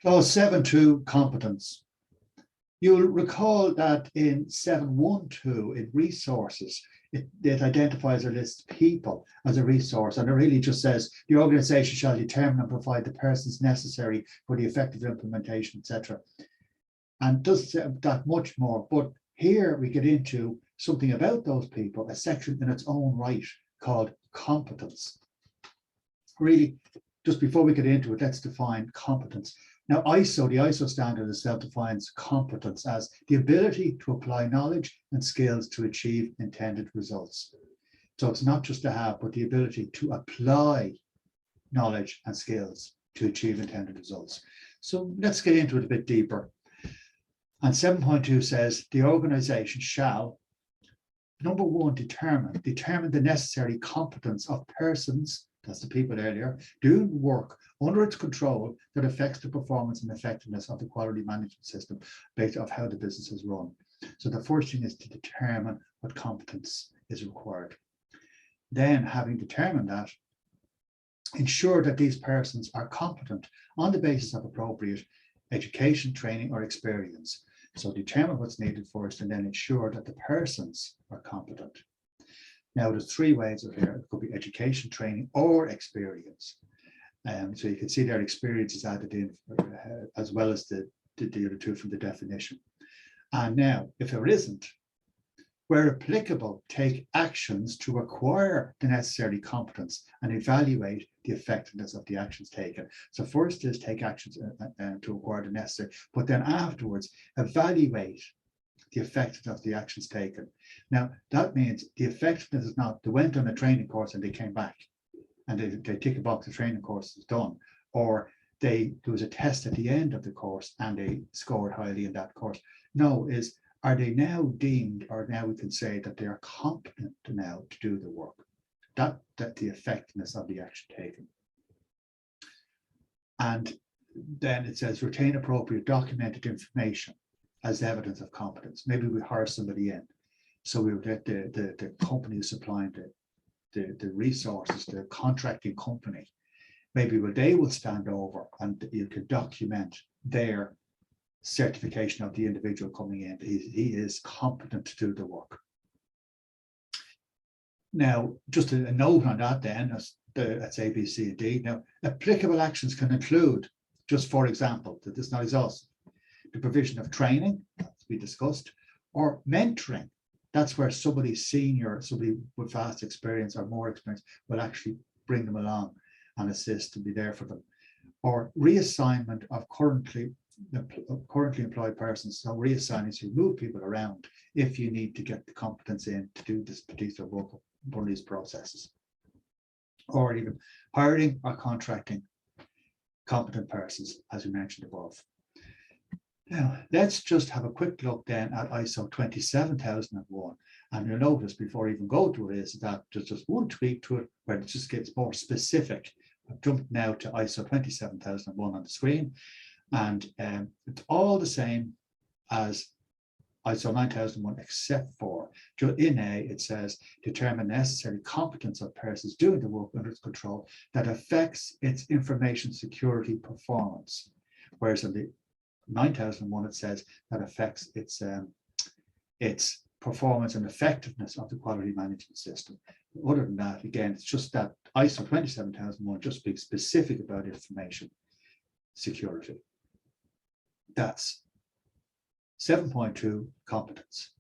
Oh, 7.2 competence. You'll recall that in 7.1.2 in resources, it identifies or lists people as a resource, and it really just says the organization shall determine and provide the persons necessary for the effective implementation, etc. And does that much more. But here we get into something about those people, a section in its own right called competence. Really, just before we get into it, let's define competence. Now, the ISO standard itself defines competence as the ability to apply knowledge and skills to achieve intended results. So it's not just to have, but the ability to apply knowledge and skills to achieve intended results. So let's get into it a bit deeper. And 7.2 says the organization shall, number one, determine the necessary competence of persons, that's the people earlier, doing work under its control that affects the performance and effectiveness of the quality management system based off how the business is run. So the first thing is to determine what competence is required. Then, having determined that, ensure that these persons are competent on the basis of appropriate education, training, or experience. So determine what's needed first and then ensure that the persons are competent. Now, there's three ways of here. It could be education, training, or experience. So you can see their experience is added in as well as the other two from the definition. And now, if there isn't, where applicable, take actions to acquire the necessary competence and evaluate the effectiveness of the actions taken. So first is take actions to acquire the necessary, but then afterwards, evaluate the effectiveness of the actions taken. Now, that means the effectiveness is not, they went on a training course and they came back and they tick a box, the training course is done, or there was a test at the end of the course and they scored highly in that course. No, are they now deemed, or now we can say that they are competent now to do the work? That the effectiveness of the action taken. And then it says retain appropriate documented information as evidence of competence. Maybe we hire somebody in, so we would get the company supplying the resources, the contracting company. Maybe they will stand over and you could document their certification of the individual coming in. He is competent to do the work. Now, just a note on that then, that's A, B, C, and D. Now, applicable actions can include, just for example, that this is not exhaustive, the provision of training, as we discussed, or mentoring. That's where somebody senior, somebody with vast experience or more experience will actually bring them along and assist and be there for them. Or reassignment of currently employed persons. So reassigning, so you move people around if you need to get the competence in to do this particular work, one of these processes. Or even hiring or contracting competent persons, as we mentioned above. Now, let's just have a quick look then at ISO 27001. And you'll notice before I even go to it is that there's just one tweak to it where it just gets more specific. I've jumped now to ISO 27001 on the screen. And it's all the same as ISO 9001, except for in A, it says determine necessary competence of persons doing the work under its control that affects its information security performance. Whereas in the 9001, it says that affects its performance and effectiveness of the quality management system. Other than that, again, it's just that ISO 27001 just speaks specific about information security. That's 7.2 competence.